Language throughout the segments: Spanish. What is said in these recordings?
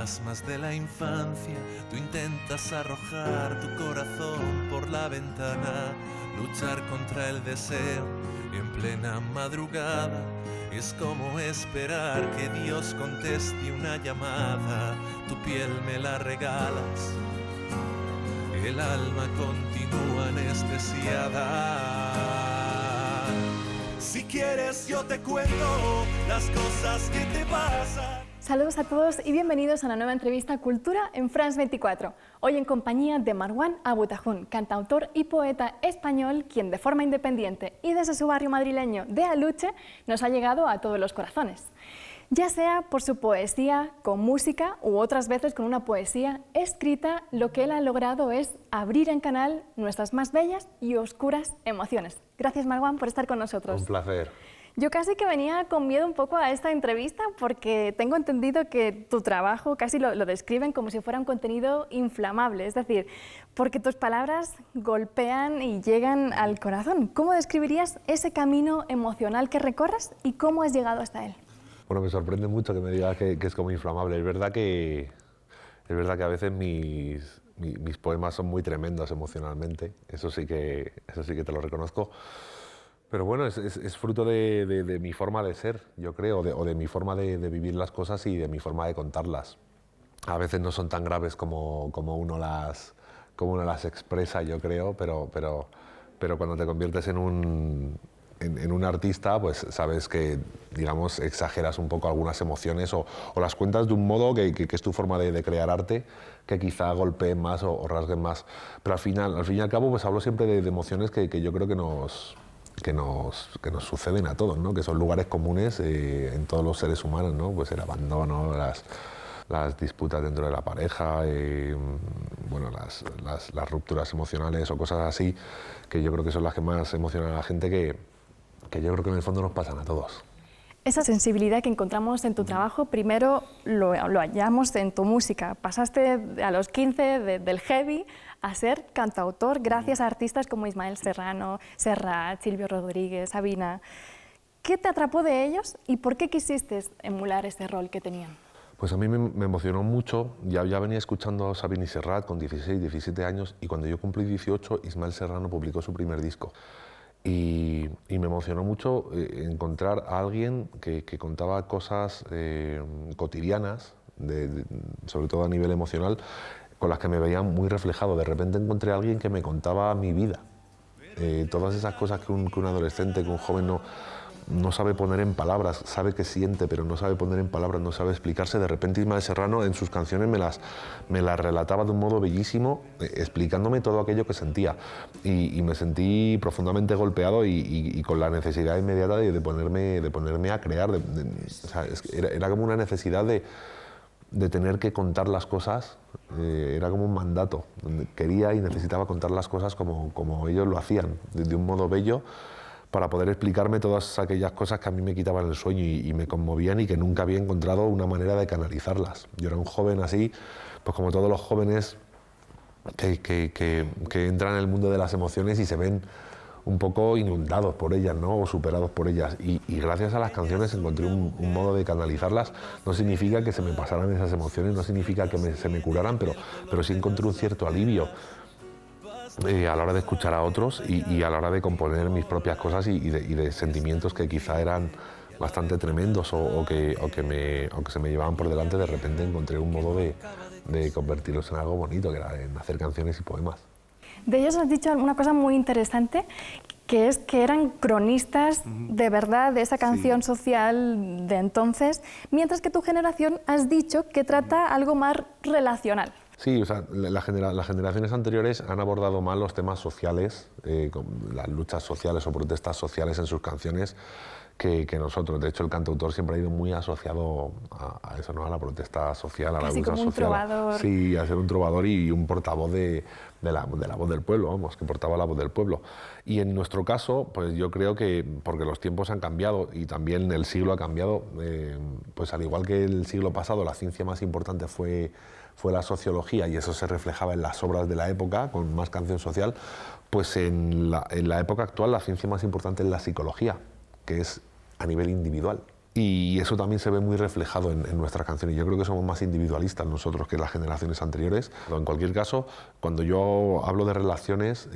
fantasmas de la infancia, tú intentas arrojar tu corazón por la ventana, luchar contra el deseo en plena madrugada. Es como esperar que Dios conteste una llamada, tu piel me la regalas, el alma continúa anestesiada. Si quieres yo te cuento las cosas que te pasan. Saludos a todos y bienvenidos a una nueva entrevista Cultura en France 24. Hoy en compañía de Marwan Abutajun, cantautor y poeta español, quien de forma independiente y desde su barrio madrileño de Aluche nos ha llegado a todos los corazones. Ya sea por su poesía con música u otras veces con una poesía escrita, lo que él ha logrado es abrir en canal nuestras más bellas y oscuras emociones. Gracias, Marwan, por estar con nosotros. Un placer. Yo casi que venía con miedo un poco a esta entrevista porque tengo entendido que tu trabajo casi lo describen como si fuera un contenido inflamable, es decir, porque tus palabras golpean y llegan al corazón. ¿Cómo describirías ese camino emocional que recorres y cómo has llegado hasta él? Bueno, me sorprende mucho que me digas que es como inflamable. Es verdad que a veces mis poemas son muy tremendos emocionalmente, eso sí que te lo reconozco. Pero bueno, es fruto de mi forma de ser, yo creo, o de mi forma de vivir las cosas y de mi forma de contarlas. A veces no son tan graves como uno las expresa, yo creo, pero cuando te conviertes en un artista, pues sabes que, digamos, exageras un poco algunas emociones o las cuentas de un modo que es tu forma de crear arte, que quizá golpeen más o rasguen más. Pero al fin y al cabo, pues hablo siempre de emociones que yo creo que nos suceden a todos, ¿no? Que son lugares comunes en todos los seres humanos, ¿no? Pues el abandono, las disputas dentro de la pareja, bueno, las rupturas emocionales o cosas así, que yo creo que son las que más emocionan a la gente, que yo creo que en el fondo nos pasan a todos. Esa sensibilidad que encontramos en tu trabajo, primero lo hallamos en tu música. Pasaste a los 15 del heavy a ser cantautor gracias a artistas como Ismael Serrano, Serrat, Silvio Rodríguez, Sabina. ¿Qué te atrapó de ellos y por qué quisiste emular ese rol que tenían? Pues a mí me emocionó mucho. Ya venía escuchando a Sabina y Serrat con 16, 17 años y cuando yo cumplí 18, Ismael Serrano publicó su primer disco. Y me emocionó mucho encontrar a alguien que contaba cosas cotidianas, sobre todo a nivel emocional, con las que me veía muy reflejado. De repente encontré a alguien que me contaba mi vida. Todas esas cosas que un adolescente, que un joven no sabe poner en palabras, sabe que siente, pero no sabe poner en palabras, no sabe explicarse. De repente Ismael Serrano en sus canciones me las relataba de un modo bellísimo, explicándome todo aquello que sentía. Y me sentí profundamente golpeado y con la necesidad inmediata de ponerme a crear. O sea, era como una necesidad de tener que contar las cosas, era como un mandato. Quería y necesitaba contar las cosas como ellos lo hacían, de un modo bello, para poder explicarme todas aquellas cosas que a mí me quitaban el sueño y me conmovían y que nunca había encontrado una manera de canalizarlas. Yo era un joven así, pues como todos los jóvenes que entran en el mundo de las emociones y se ven un poco inundados por ellas, ¿no? O superados por ellas. Y gracias a las canciones encontré un modo de canalizarlas. No significa que se me pasaran esas emociones, no significa que se me curaran, pero sí encontré un cierto alivio a la hora de escuchar a otros y a la hora de componer mis propias cosas y de sentimientos que quizá eran bastante tremendos o que se me llevaban por delante. De repente encontré un modo de convertirlos en algo bonito, que era en hacer canciones y poemas. De ellos has dicho una cosa muy interesante, que es que eran cronistas de verdad de esa canción social de entonces, mientras que tu generación has dicho que trata algo más relacional. Sí, o sea, las generaciones anteriores han abordado mal los temas sociales, las luchas sociales o protestas sociales en sus canciones, que nosotros. De hecho, el cantautor siempre ha ido muy asociado a eso, ¿no? A la protesta social, a la lucha social. Casi como un trovador. Sí, a ser un trovador y un portavoz de la voz del pueblo, vamos, que portaba la voz del pueblo. Y en nuestro caso, pues yo creo que, porque los tiempos han cambiado y también el siglo ha cambiado, pues al igual que el siglo pasado, la ciencia más importante fue la sociología y eso se reflejaba en las obras de la época, con más canción social, pues en la época actual la ciencia más importante es la psicología, que es a nivel individual. Y eso también se ve muy reflejado en nuestras canciones. Yo creo que somos más individualistas nosotros que las generaciones anteriores. Pero en cualquier caso, cuando yo hablo de relaciones,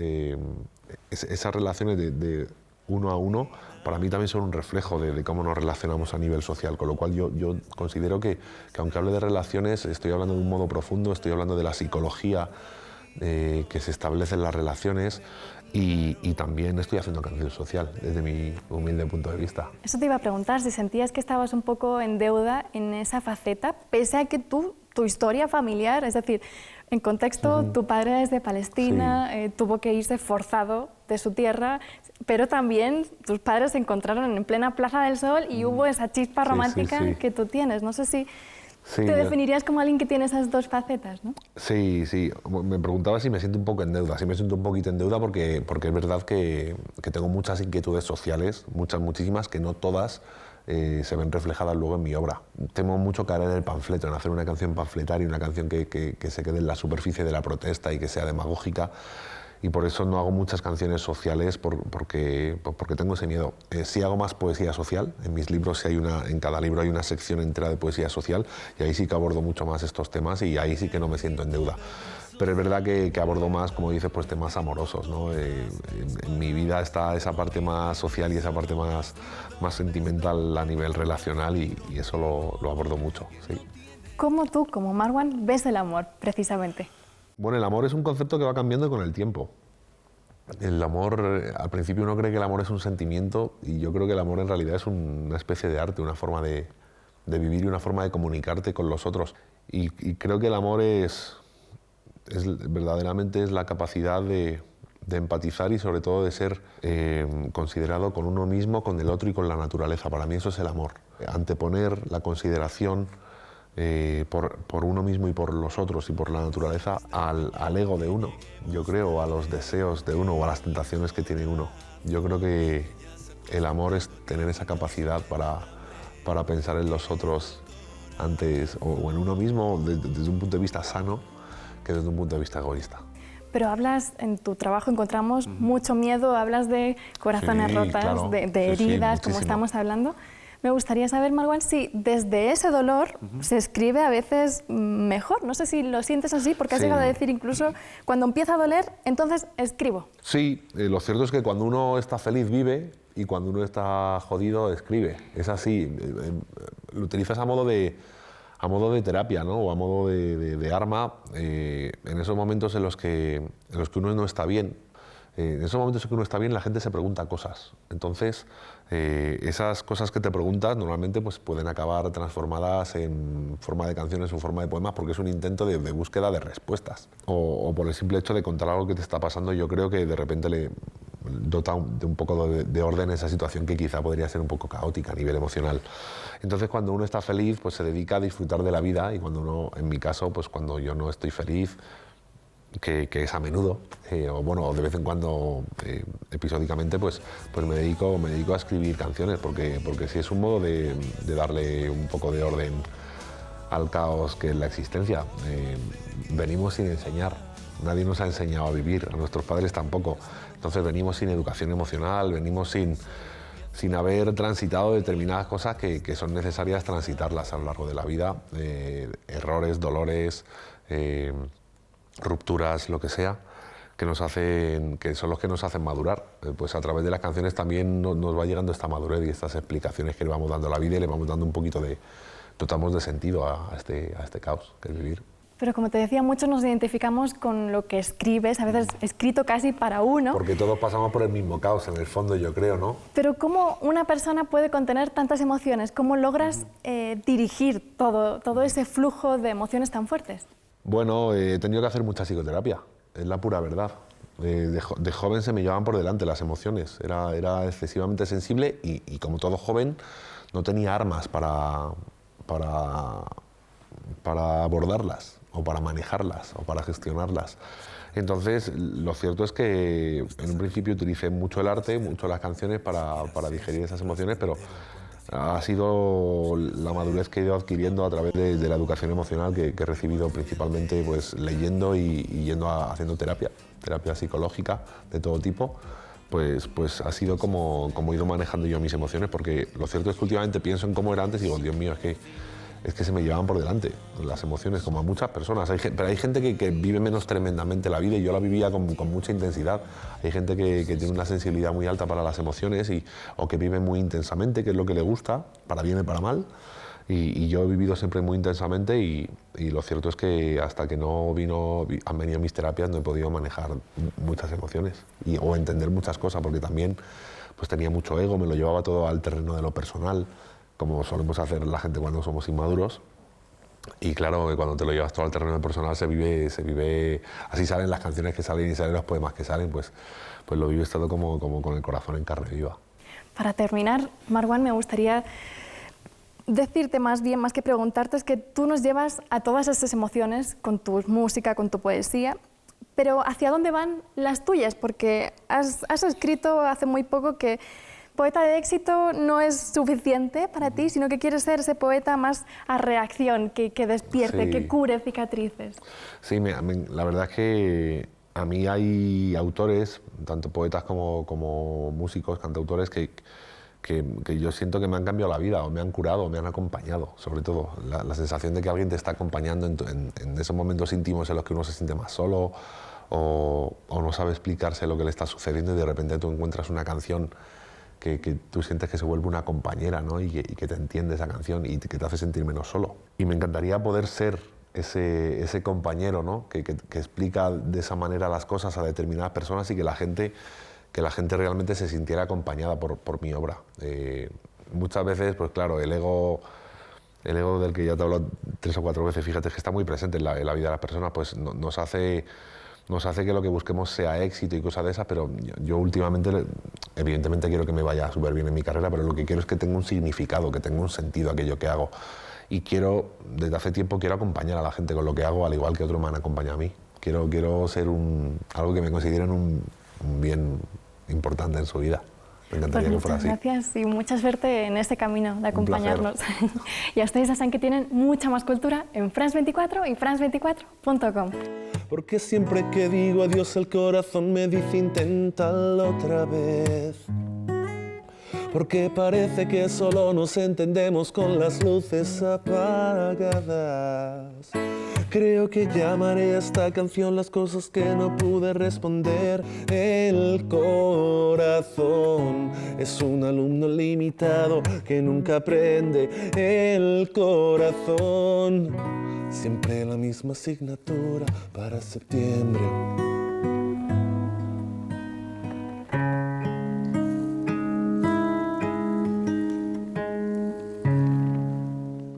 esas relaciones de uno a uno, para mí también son un reflejo de cómo nos relacionamos a nivel social. Con lo cual yo considero que aunque hable de relaciones, estoy hablando de un modo profundo, estoy hablando de la psicología que se establece en las relaciones. Y también estoy haciendo canción social, desde mi humilde punto de vista. Eso te iba a preguntar, si sentías que estabas un poco en deuda en esa faceta, pese a que tu historia familiar, es decir, en contexto, tu padre es de Palestina, sí. Tuvo que irse forzado de su tierra, pero también tus padres se encontraron en plena Plaza del Sol y hubo esa chispa romántica que tú tienes. No sé si... Sí, te definirías como alguien que tiene esas dos facetas, ¿no? Sí, sí. Me preguntaba si me siento un poco en deuda. Sí me siento un poquito en deuda porque es verdad que tengo muchas inquietudes sociales, muchísimas, que no todas se ven reflejadas luego en mi obra. Temo mucho caer en el panfleto, en hacer una canción panfletaria, una canción que se quede en la superficie de la protesta y que sea demagógica. Y por eso no hago muchas canciones sociales porque tengo ese miedo. Sí hago más poesía social. En mis libros en cada libro hay una sección entera de poesía social y ahí sí que abordo mucho más estos temas y ahí sí que no me siento en deuda. Pero es verdad que abordo más, como dices, pues temas amorosos, ¿no? En mi vida está esa parte más social y esa parte más sentimental a nivel relacional y eso lo abordo mucho, sí. ¿Cómo tú, como Marwan, ves el amor, precisamente? Bueno, el amor es un concepto que va cambiando con el tiempo. El amor, al principio uno cree que el amor es un sentimiento y yo creo que el amor en realidad es una especie de arte, una forma de vivir y una forma de comunicarte con los otros. Y creo que el amor verdaderamente es la capacidad de empatizar y sobre todo de ser considerado con uno mismo, con el otro y con la naturaleza. Para mí eso es el amor. Anteponer la consideración por uno mismo y por los otros y por la naturaleza al ego de uno, yo creo, a los deseos de uno o a las tentaciones que tiene uno. Yo creo que el amor es tener esa capacidad para pensar en los otros antes o en uno mismo desde un punto de vista sano que desde un punto de vista egoísta. Pero hablas, en tu trabajo encontramos mucho miedo, hablas de corazones rotas, claro, de heridas, como estamos hablando. Me gustaría saber, Marwan, si desde ese dolor se escribe a veces mejor. No sé si lo sientes así, porque has llegado a decir incluso, cuando empieza a doler, entonces escribo. Sí, lo cierto es que cuando uno está feliz vive y cuando uno está jodido escribe. Es así, lo utilizas a modo de terapia, ¿no? O a modo de arma en esos momentos en los que uno no está bien. En esos momentos en que uno está bien, la gente se pregunta cosas. Entonces, esas cosas que te preguntas normalmente pues, pueden acabar transformadas en forma de canciones o en forma de poemas porque es un intento de búsqueda de respuestas. O por el simple hecho de contar algo que te está pasando, yo creo que de repente le dota de un poco de orden a esa situación que quizá podría ser un poco caótica a nivel emocional. Entonces, cuando uno está feliz, pues se dedica a disfrutar de la vida y cuando uno, en mi caso, pues cuando yo no estoy feliz, que es a menudo, o bueno, de vez en cuando, episódicamente, pues me dedico a escribir canciones, porque sí es un modo de darle un poco de orden al caos que es la existencia. Venimos sin enseñar, nadie nos ha enseñado a vivir, a nuestros padres tampoco, entonces venimos sin educación emocional, venimos sin haber transitado determinadas cosas que son necesarias transitarlas a lo largo de la vida, errores, dolores, rupturas, lo que sea, que son los que nos hacen madurar. Pues a través de las canciones también nos va llegando esta madurez y estas explicaciones que le vamos dando a la vida y le vamos dando un poquito dotamos de sentido a este caos que es vivir. Pero como te decía, muchos nos identificamos con lo que escribes, a veces escrito casi para uno. Porque todos pasamos por el mismo caos en el fondo, yo creo, ¿no? Pero ¿cómo una persona puede contener tantas emociones? ¿Cómo logras dirigir todo ese flujo de emociones tan fuertes? Bueno, he tenido que hacer mucha psicoterapia, es la pura verdad. De joven se me llevaban por delante las emociones, era excesivamente sensible y como todo joven no tenía armas para abordarlas o para manejarlas o para gestionarlas. Entonces, lo cierto es que en un principio utilicé mucho el arte, mucho las canciones para digerir esas emociones, pero ha sido la madurez que he ido adquiriendo a través de la educación emocional que he recibido principalmente pues, leyendo y haciendo terapia psicológica de todo tipo, pues ha sido como he ido manejando yo mis emociones, porque lo cierto es que últimamente pienso en cómo era antes y digo, Dios mío, es que se me llevaban por delante las emociones, como a muchas personas. Pero hay gente que vive menos tremendamente la vida y yo la vivía con mucha intensidad. Hay gente que tiene una sensibilidad muy alta para las emociones o que vive muy intensamente, que es lo que le gusta, para bien y para mal. Y yo he vivido siempre muy intensamente y lo cierto es que hasta que han venido mis terapias no he podido manejar muchas emociones o entender muchas cosas, porque también pues tenía mucho ego, me lo llevaba todo al terreno de lo personal, como solemos hacer la gente cuando somos inmaduros. Y claro, cuando te lo llevas todo al terreno de personal se vive, así salen las canciones que salen y salen los poemas que salen, pues lo vives todo como con el corazón en carne viva. Para terminar, Marwan, me gustaría decirte más que preguntarte, es que tú nos llevas a todas esas emociones con tu música, con tu poesía, pero ¿hacia dónde van las tuyas? Porque has escrito hace muy poco que poeta de éxito no es suficiente para ti, sino que quieres ser ese poeta más a reacción, que despierte, sí, que cure cicatrices. Sí, la verdad es que a mí hay autores, tanto poetas como músicos, cantautores, que yo siento que me han cambiado la vida, o me han curado, o me han acompañado, sobre todo. La sensación de que alguien te está acompañando en esos momentos íntimos en los que uno se siente más solo o no sabe explicarse lo que le está sucediendo y de repente tú encuentras una canción que tú sientes que se vuelve una compañera, ¿no? y que te entiende esa canción y que te hace sentir menos solo. Y me encantaría poder ser ese compañero, ¿no? que explica de esa manera las cosas a determinadas personas y que la gente realmente se sintiera acompañada por mi obra. Muchas veces, pues claro, el ego del que ya te he hablado 3 o 4 veces, fíjate que está muy presente en la vida de las personas, pues nos hace que lo que busquemos sea éxito y cosas de esas, pero yo últimamente, evidentemente quiero que me vaya súper bien en mi carrera, pero lo que quiero es que tenga un significado, que tenga un sentido aquello que hago. Y desde hace tiempo quiero acompañar a la gente con lo que hago, al igual que otros me han acompañado a mí. Quiero ser algo que me consideren un bien importante en su vida. Me encantaría que fuera así. Muchas gracias y mucha suerte en este camino de acompañarnos. Y a ustedes ya saben que tienen mucha más cultura en France24 y france24.com. Porque siempre que digo adiós el corazón me dice inténtalo otra vez. Porque parece que solo nos entendemos con las luces apagadas. Creo que llamaré a esta canción las cosas que no pude responder. El corazón es un alumno limitado que nunca aprende. El corazón, siempre la misma asignatura para septiembre.